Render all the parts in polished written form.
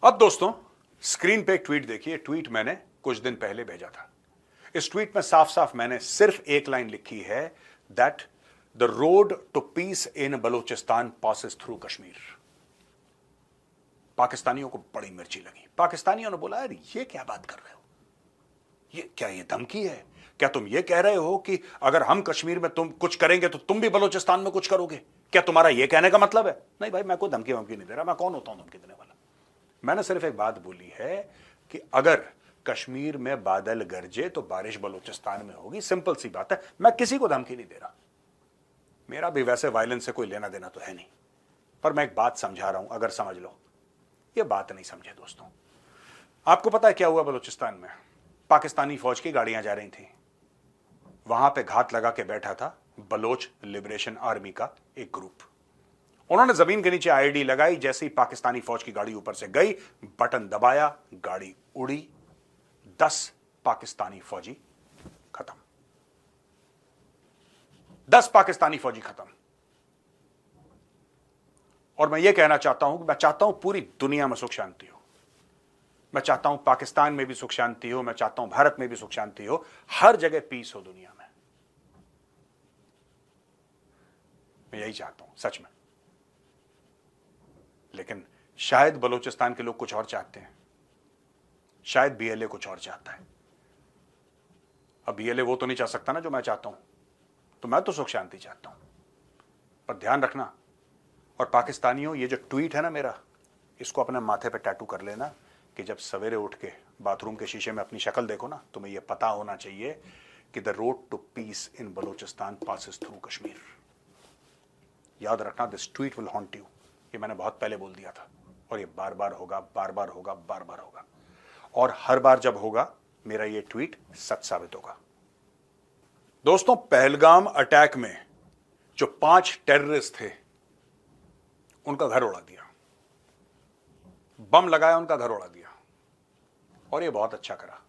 अब दोस्तों स्क्रीन पे एक ट्वीट देखिए। ट्वीट मैंने कुछ दिन पहले भेजा था। इस ट्वीट में साफ साफ मैंने सिर्फ एक लाइन लिखी है, that the road to peace in Balochistan passes through Kashmir. पाकिस्तानियों को बड़ी मिर्ची लगी। पाकिस्तानियों ने बोला, यार ये क्या बात कर रहे हो, ये क्या, ये धमकी है क्या? तुम ये कह रहे हो कि अगर हम कश्मीर में तुम कुछ करेंगे तो तुम भी बलूचिस्तान में कुछ करोगे? क्या तुम्हारा ये कहने का मतलब है? नहीं भाई, मैं कोई धमकी वमकी नहीं दे रहा। मैं कौन होता हूं धमकी देने वाला? मैंने सिर्फ एक बात बोली है कि अगर कश्मीर में बादल गरजे तो बारिश बलूचिस्तान में होगी। सिंपल सी बात है। मैं किसी को धमकी नहीं दे रहा। मेरा भी वैसे वायलेंस से कोई लेना देना तो है नहीं, पर मैं एक बात समझा रहा हूं, अगर समझ लो। ये बात नहीं समझे दोस्तों। आपको पता है क्या हुआ बलूचिस्तान में? पाकिस्तानी फौज की गाड़ियां जा रही थी। वहां पे घात लगा के बैठा था बलोच लिबरेशन आर्मी का एक ग्रुप। उन्होंने जमीन के नीचे आईडी लगाई। जैसे ही पाकिस्तानी फौज की गाड़ी ऊपर से गई, बटन दबाया, गाड़ी उड़ी। 10 पाकिस्तानी फौजी खत्म। 10 पाकिस्तानी फौजी खत्म। और मैं ये कहना चाहता हूं कि मैं चाहता हूं पूरी दुनिया में सुख शांति हो। मैं चाहता हूं पाकिस्तान में भी सुख शांति हो। मैं चाहता हूं भारत में भी सुख शांति हो। हर जगह पीस हो दुनिया में। मैं यही चाहता हूं सच में। लेकिन शायद बलूचिस्तान के लोग कुछ और चाहते हैं। शायद बीएलए कुछ और चाहता है। अब बीएलए वो तो नहीं चाह सकता ना जो मैं चाहता हूं। तो मैं तो सुख शांति चाहता हूं। पर ध्यान रखना, और पाकिस्तानियों, ये जो ट्वीट है ना मेरा, इसको अपने माथे पे टैटू कर लेना कि जब सवेरे उठ के बाथरूम के शीशे में अपनी शक्ल देखो ना, तुम्हें यह पता होना चाहिए कि the road to peace in Balochistan passes through Kashmir. याद रखना, this tweet will haunt you. ये मैंने बहुत पहले बोल दिया था, और ये बार बार होगा, बार बार होगा, बार बार होगा। और हर बार जब होगा, मेरा ये ट्वीट सच साबित होगा। दोस्तों, पहलगाम अटैक में जो 5 टेररिस्ट थे, उनका घर उड़ा दिया। बम लगाया, उनका घर उड़ा दिया। और ये बहुत अच्छा करा।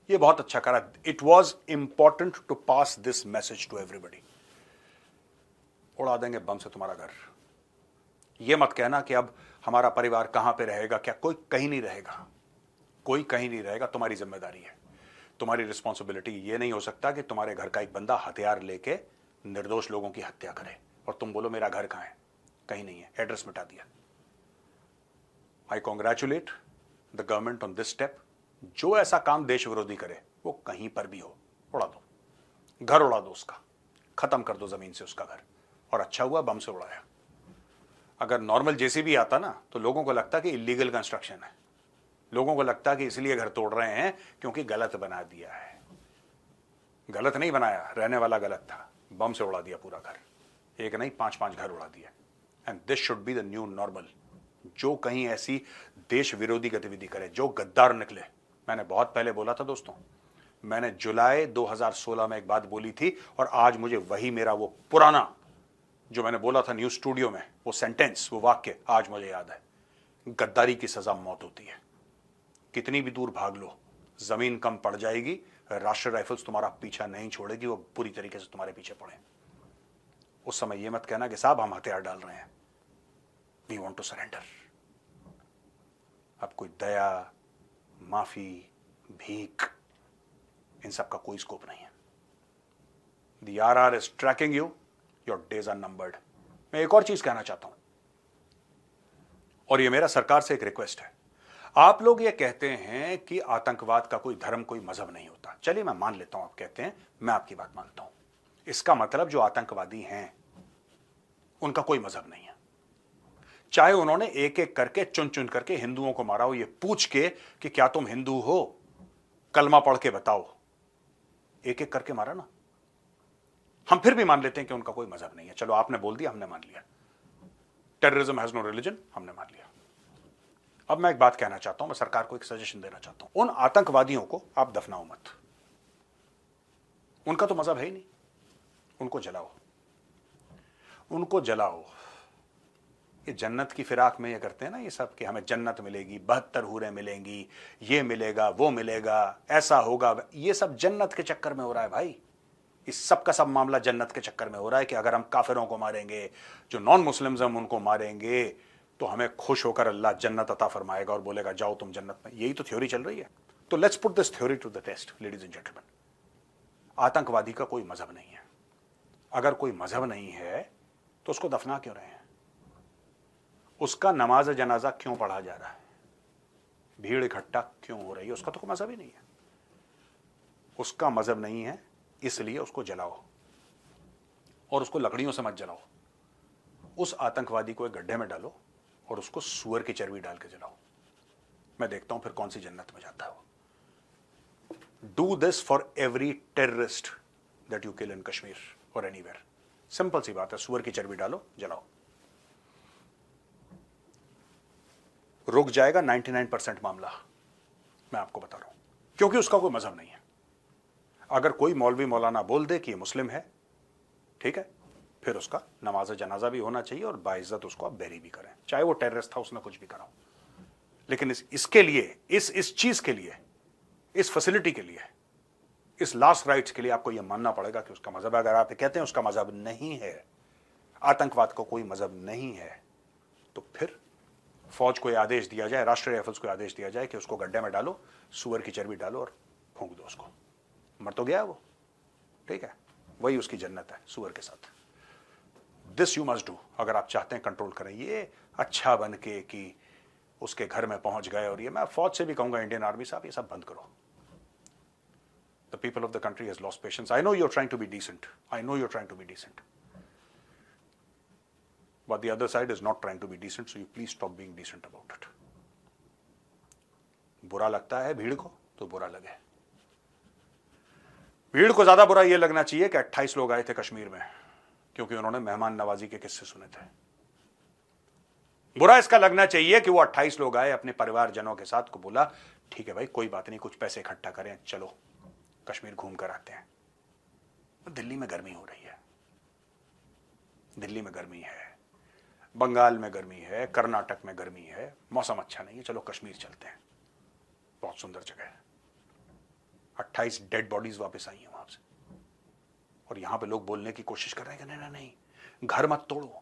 ये बहुत अच्छा करा। It was important to pass this message to everybody. उड़ा देंगे बम से तुम्हारा घर। ये मत कहना कि अब हमारा परिवार कहां पे रहेगा। क्या कोई कहीं नहीं रहेगा? कोई कहीं नहीं रहेगा। तुम्हारी जिम्मेदारी है, तुम्हारी रिस्पॉन्सिबिलिटी। ये नहीं हो सकता कि तुम्हारे घर का एक बंदा हथियार लेके निर्दोष लोगों की हत्या करे और तुम बोलो मेरा घर कहां है। कहीं नहीं है, एड्रेस मिटा दिया। I congratulate the government on this step. जो ऐसा काम देश विरोधी करे, वो कहीं पर भी हो, उड़ा दो, घर उड़ा दो उसका, खत्म कर दो जमीन से उसका घर। और अच्छा हुआ बम से उड़ाया। अगर नॉर्मल जेसीबी आता ना, तो लोगों को लगता कि इलीगल कंस्ट्रक्शन है। लोगों को लगता कि इसलिए घर तोड़ रहे हैं क्योंकि गलत बना दिया है। गलत नहीं बनाया, रहने वाला गलत था। बम से उड़ा दिया पूरा घर। एक नहीं, 5-5 घर उड़ा दिया। And this should be the new normal. जो कहीं ऐसी देश विरोधी गतिविधि करे, जो गद्दार निकले। मैंने बहुत पहले बोला था दोस्तों। मैंने जुलाई 2016 में एक बात बोली थी, और आज मुझे वही मेरा वो पुराना जो मैंने बोला था न्यूज स्टूडियो में, वो सेंटेंस, वो वाक्य आज मुझे याद है। गद्दारी की सजा मौत होती है। कितनी भी दूर भाग लो, जमीन कम पड़ जाएगी। राष्ट्रीय राइफल्स तुम्हारा पीछा नहीं छोड़ेगी। वो पूरी तरीके से तुम्हारे पीछे पड़े। उस समय यह मत कहना कि साहब हम हथियार डाल रहे हैं। We want to surrender. अब कोई दया, माफी, भीख, इन सब का कोई स्कोप नहीं है। The RR is tracking you. Your days are numbered. मैं एक और चीज कहना चाहता हूं, और यह मेरा सरकार से एक रिक्वेस्ट है। आप लोग ये कहते हैं कि आतंकवाद का कोई धर्म, कोई मजहब नहीं होता। चलिए मैं मान लेता हूं, आप कहते हैं, मैं आपकी बात मानता हूं। इसका मतलब जो आतंकवादी हैं, उनका कोई मजहब नहीं है। चाहे उन्होंने एक एक करके, चुन चुन करके हिंदुओं को मारा हो, ये पूछ के कि क्या तुम हिंदू हो, कलमा पढ़ के बताओ। एक एक करके मारा ना। हम फिर भी मान लेते हैं कि उनका कोई मजहब नहीं है। चलो आपने बोल दिया, हमने मान लिया। टेररिज्म हैज नो रिलीजन, हमने मान लिया। अब मैं एक बात कहना चाहता हूं, मैं सरकार को एक सजेशन देना चाहता हूं। उन आतंकवादियों को आप दफनाओ मत। उनका तो मजहब है ही नहीं। उनको जलाओ, उनको जलाओ। ये जन्नत की फिराक में ये करते हैं ना ये सब, कि हमें जन्नत मिलेगी, 72 हूरें मिलेंगी, ये मिलेगा, वो मिलेगा, ऐसा होगा। ये सब जन्नत के चक्कर में हो रहा है भाई। इस सब का सब मामला जन्नत के चक्कर में हो रहा है कि अगर हम काफिरों को मारेंगे, जो नॉन मुस्लिम्स हम उनको मारेंगे, तो हमें खुश होकर अल्लाह जन्नत अता फरमाएगा और बोलेगा जाओ तुम जन्नत में। यही तो थ्योरी चल रही है। तो let's put this theory to the test ladies and gentleman. आतंकवादी का कोई मजहब नहीं है। अगर कोई मजहब नहीं है तो उसको दफना क्यों रहे हैं? उसका नमाज जनाजा क्यों पढ़ा जा रहा है? भीड़ इकट्ठा क्यों हो रही है? उसका तो कोई मजहब ही नहीं है। उसका मजहब नहीं है, इसलिए उसको जलाओ, और उसको लकड़ियों से मत जलाओ। उस आतंकवादी को एक गड्ढे में डालो और उसको सूअर की चर्बी डाल के जलाओ। मैं देखता हूं फिर कौन सी जन्नत में जाता है वो। Do this for every terrorist that you kill in Kashmir और एनीवेयर। सिंपल सी बात है, सूअर की चर्बी डालो, जलाओ। रुक जाएगा 99% मामला, मैं आपको बता रहा हूं, क्योंकि उसका कोई मजहब नहीं है। अगर कोई मौलवी मौलाना बोल दे कि ये मुस्लिम है, ठीक है, फिर उसका नमाज जनाजा भी होना चाहिए और बाइज्जत उसको आप बैरी भी करें, चाहे वो टेररिस्ट था, उसने कुछ भी करा हो। लेकिन इसके लिए, इस चीज के लिए, इस फैसिलिटी के लिए, इस लास्ट राइट्स के लिए आपको यह मानना पड़ेगा कि उसका मजहब, अगर आप कहते हैं उसका मजहब नहीं है, आतंकवाद को कोई मजहब नहीं है, तो फिर फौज को यह आदेश दिया जाए, राष्ट्रीय राइफल्स को आदेश दिया जाए कि उसको गड्ढे में डालो, सूअर की चर्बी डालो और फूंक दो उसको। मर तो गया वो, ठीक है, वही उसकी जन्नत है सूअर के साथ। दिस यू मस्ट डू अगर आप चाहते हैं कंट्रोल करें। ये अच्छा बन के कि उसके घर में पहुंच गए, और ये मैं फौज से भी कहूंगा, इंडियन आर्मी साहब, ये सब बंद करो। The people of the country has lost patience. I know you are trying to be decent, I know you are trying to be decent, but the other side is not trying to be decent, so you please stop being decent about it. बुरा लगता है भीड़ को तो बुरा लगे। भीड़ को ज्यादा बुरा यह लगना चाहिए कि 28 लोग आए थे कश्मीर में क्योंकि उन्होंने मेहमान नवाजी के किस्से सुने थे। बुरा इसका लगना चाहिए कि वो 28 लोग आए, अपने परिवारजनों के साथ, को बोला ठीक है भाई कोई बात नहीं, कुछ पैसे इकट्ठा करें, चलो कश्मीर घूम कर आते हैं। दिल्ली में गर्मी हो रही है, दिल्ली में गर्मी है, बंगाल में गर्मी है, कर्नाटक में गर्मी है, मौसम अच्छा नहीं है, चलो कश्मीर चलते हैं, बहुत सुंदर जगह है। 28 डेड बॉडीज वापस आई हैं वहां से, और यहां पे लोग बोलने की कोशिश कर रहे हैं कि नहीं नहीं नहीं, घर मत तोड़ो,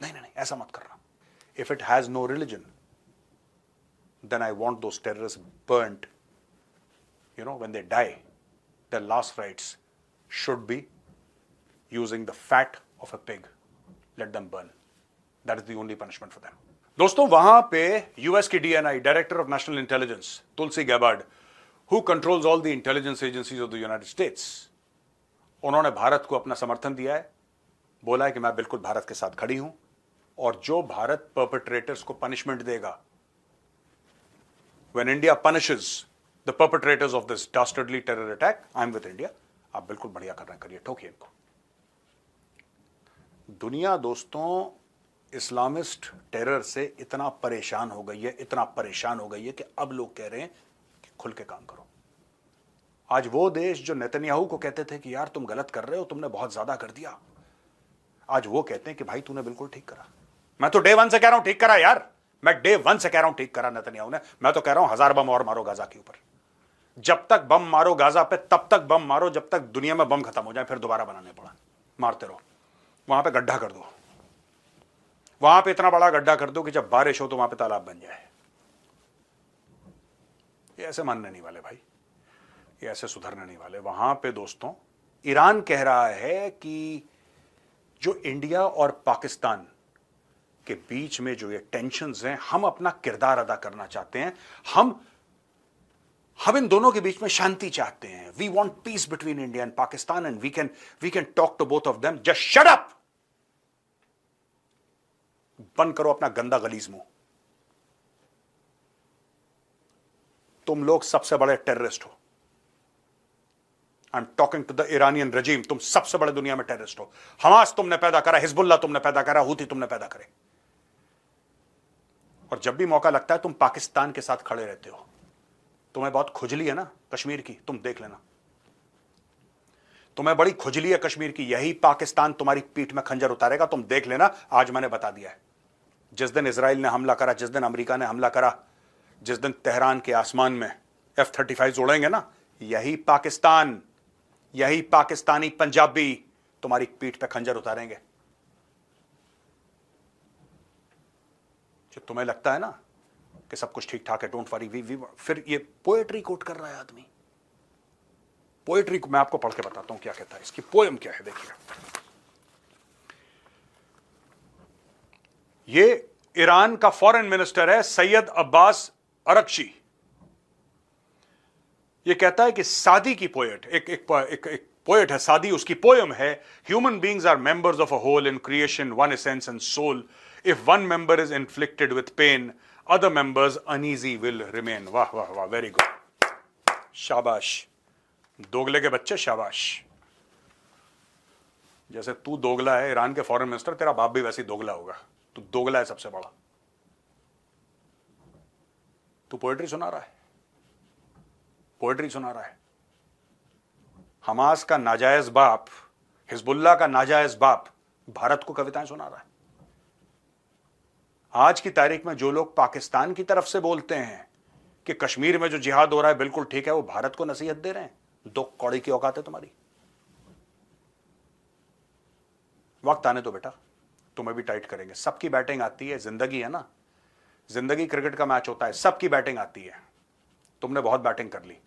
नहीं नहीं ऐसा मत करना। If it has no religion then I want those terrorist burned, you know, when they die, their last rites should be using the fat of a pig. Let them burn. That is the only punishment for them. दोस्तों, वहां पे US की DNI, director of national intelligence, Tulsi Gabbard, who controls all the intelligence agencies of the United States, उन्होंने भारत को अपना समर्थन दिया है, बोला है कि मैं बिल्कुल भारत के साथ खड़ी हूं, और जो भारत परपेट्रेटर्स को पनिशमेंट देगा, when India punishes the perpetrators of this dastardly terror attack, I am with India. आप बिल्कुल बढ़िया कर रहे हैं, करिए, ठोकिए इनको। दुनिया दोस्तों इस्लामिस्ट टेरर से इतना परेशान हो गई है, इतना परेशान हो गई है कि अब लोग कह रहे हैं कि खुल के काम करो। आज वो देश जो नेतन्याहू को कहते थे कि यार तुम गलत कर रहे हो, तुमने बहुत ज्यादा कर दिया, आज वो कहते हैं कि भाई तूने बिल्कुल ठीक करा। मैं तो डे 1 से कह रहा हूं ठीक करा यार, मैं डे 1 से कह रहा हूं ठीक करा नेतन्याहू ने। मैं तो कह रहा हूं 1000 बम और मारो गाजा के ऊपर। जब तक बम मारो गाजा पे, तब तक बम मारो जब तक दुनिया में बम खत्म हो जाए, फिर दोबारा बनाने पड़ा। मारते रहो, वहां पे गड्ढा कर दो, वहां पे इतना बड़ा गड्ढा कर दो कि जब बारिश हो तो वहां पे तालाब बन जाए। ये ऐसे मानने नहीं वाले भाई, ये ऐसे सुधरने नहीं वाले। वहां पे दोस्तों ईरान कह रहा है कि जो इंडिया और पाकिस्तान के बीच में जो ये टेंशन्स हैं, हम अपना किरदार अदा करना चाहते हैं, हम इन दोनों के बीच में शांति चाहते हैं। We want peace between India and Pakistan and we can talk to both of them. Just shut up, बंद करो अपना गंदा गलीज मुंह। तुम लोग सबसे बड़े टेररिस्ट हो। I am talking to the Iranian regime. तुम सबसे बड़े दुनिया में टेररिस्ट हो। हमास तुमने पैदा करा, हिजबुल्लाह तुमने पैदा करा, हूती तुमने पैदा करे, और जब भी मौका लगता है तुम पाकिस्तान के साथ खड़े रहते हो। तुम्हें बहुत खुजली है ना कश्मीर की, तुम देख लेना, तुम्हें बड़ी खुजली है कश्मीर की। यही पाकिस्तान तुम्हारी पीठ में खंजर उतारेगा, तुम देख लेना। आज मैंने बता दिया है, जिस दिन इजराइल ने हमला करा, जिस दिन अमेरिका ने हमला करा, जिस दिन तेहरान के आसमान में F-35 उड़ेंगे ना, यही पाकिस्तान, यही पाकिस्तानी पंजाबी तुम्हारी पीठ पे खंजर उतारेंगे। जो तुम्हें लगता है ना कि सब कुछ ठीक ठाक है, डोंट वरी, वी फिर ये पोएट्री कोट कर रहा है आदमी। पोएट्री को मैं आपको पढ़ के बताता हूं क्या कहता है, इसकी पोएम क्या है, देखिए। ये ईरान का फॉरेन मिनिस्टर है सैयद अब्बास अरक्ची। ये कहता है कि सादी की पोएट, एक पोएट है सादी, उसकी पोएम है, human beings are members of a whole in creation, one essence and soul. If one member is inflicted with pain, other members uneasy will remain. वाह वाह वाह, वेरी गुड, शाबाश दोगले के बच्चे, शाबाश। जैसे तू दोगला है ईरान के फॉरेन मिनिस्टर, तेरा बाप भी वैसे ही दोगला होगा। तू दोगला है सबसे बड़ा। तू पोएट्री सुना रहा है, पोएट्री सुना रहा है। हमास का नाजायज बाप, हिजबुल्लाह का नाजायज बाप भारत को कविताएं सुना रहा है। आज की तारीख में जो लोग पाकिस्तान की तरफ से बोलते हैं कि कश्मीर में जो जिहाद हो रहा है बिल्कुल ठीक है, वो भारत को नसीहत दे रहे हैं। दो कौड़ी की औकात है तुम्हारी। वक्त आने दो बेटा, तुम्हें भी टाइट करेंगे। सबकी बैटिंग आती है, जिंदगी है ना, जिंदगी क्रिकेट का मैच होता है, सबकी बैटिंग आती है। तुमने बहुत बैटिंग कर ली,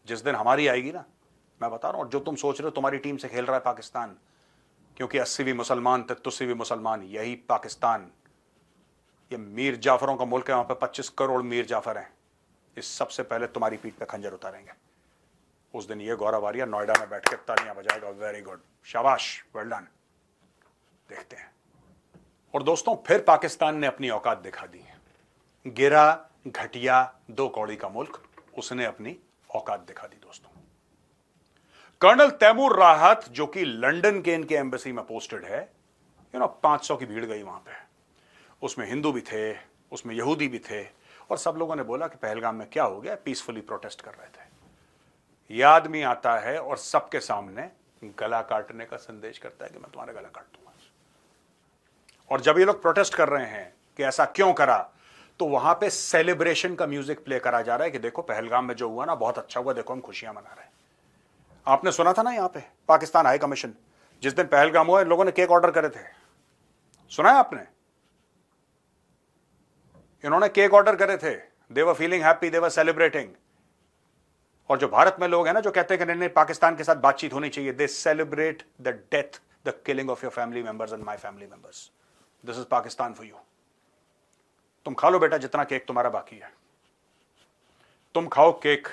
जिस दिन हमारी आएगी ना, मैं बता रहा हूं, जो तुम सोच रहे हो तुम्हारी टीम से खेल रहा है पाकिस्तान, क्योंकि 80 भी मुसलमान थे, 83 भी मुसलमान, यही पाकिस्तान, ये मीर जाफरों का मुल्क है, वहां पे 25 करोड़ मीर जाफर हैं। इस सबसे पहले तुम्हारी पीठ पे खंजर उतारेंगे। उस दिन ये गौरव आर्या नोएडा में बैठ के तालियां बजाएगा, वेरी गुड, शाबाश, वेल डन। देखते हैं। और दोस्तों, फिर पाकिस्तान ने अपनी औकात दिखा दी है। गिरा घटिया दो कौड़ी का मुल्क, उसने अपनी औकात दिखा दी दोस्तों। कर्नल तैमूर राहत, जो कि लंदन के इनके एम्बेसी में पोस्टेड है, 500 की भीड़ गई वहां पे। उसमें हिंदू भी थे, उसमें यहूदी भी थे, और सब लोगों ने बोला कि पहलगाम में क्या हो गया, पीसफुली प्रोटेस्ट कर रहे थे। यह आदमी आता है और सबके सामने गला काटने का संदेश करता है कि मैं तुम्हारा गला काट दूंगा। और जब ये लोग प्रोटेस्ट कर रहे हैं कि ऐसा क्यों करा, तो वहां पे सेलिब्रेशन का म्यूजिक प्ले करा जा रहा है कि देखो पहलगाम में जो हुआ ना बहुत अच्छा हुआ, देखो हम खुशियां मना रहे हैं। आपने सुना था ना यहां पे पाकिस्तान हाई कमीशन, जिस दिन पहलगाम हुआ, इन लोगों ने केक ऑर्डर करे थे, सुना है आपने? इन्होंने केक ऑर्डर करे थे, they were feeling happy, they were celebrating. और जो भारत में लोग हैं ना, जो कहते हैं कि नहीं पाकिस्तान के साथ बातचीत होनी चाहिए, दे celebrate the death, the killing of your family members and my family members. This is Pakistan for you. तुम खा लो बेटा जितना केक तुम्हारा बाकी है, तुम खाओ केक,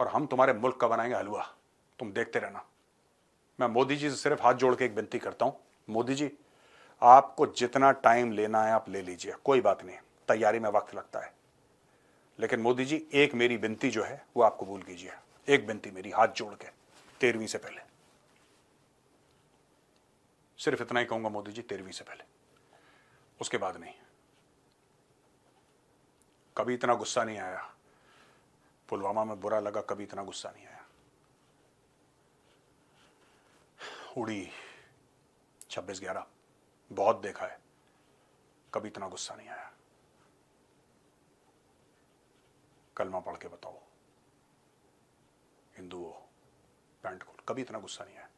और हम तुम्हारे मुल्क का बनाएंगे हलवा, तुम देखते रहना। मैं मोदी जी से सिर्फ हाथ जोड़ के एक विनती करता हूं, मोदी जी आपको जितना टाइम लेना है आप ले लीजिए, कोई बात नहीं, तैयारी में वक्त लगता है। लेकिन मोदी जी एक मेरी विनती जो है वो आप कबूल कीजिए, एक विनती मेरी हाथ जोड़ के, 13वीं से पहले, सिर्फ इतना ही कहूंगा मोदी जी, 13वीं से पहले, उसके बाद नहीं। कभी इतना गुस्सा नहीं आया, पुलवामा में बुरा लगा, कभी इतना गुस्सा नहीं आया। उड़ी 26/11 बहुत देखा है, कभी इतना गुस्सा नहीं आया। कलमा पढ़ के बताओ, हिंदू हो, पैंट खोल, कभी इतना गुस्सा नहीं आया।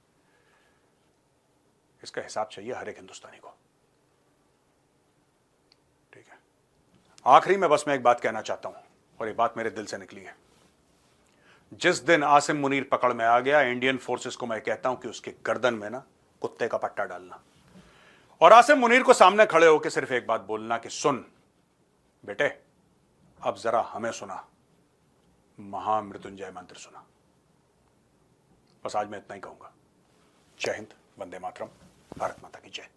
इसका हिसाब चाहिए हर एक हिंदुस्तानी को, ठीक है। आखिरी में बस मैं एक बात कहना चाहता हूं, और ये बात मेरे दिल से निकली है। जिस दिन आसिम मुनीर पकड़ में आ गया, इंडियन फोर्सेस को मैं कहता हूं कि उसके गर्दन में ना कुत्ते का पट्टा डालना, और आसिम मुनीर को सामने खड़े होकर सिर्फ एक बात बोलना कि सुन बेटे, अब जरा हमें सुना, महामृत्युंजय मंत्र सुना। बस आज मैं इतना ही कहूंगा। जय हिंद, वंदे मातरम, भारत माता की जय।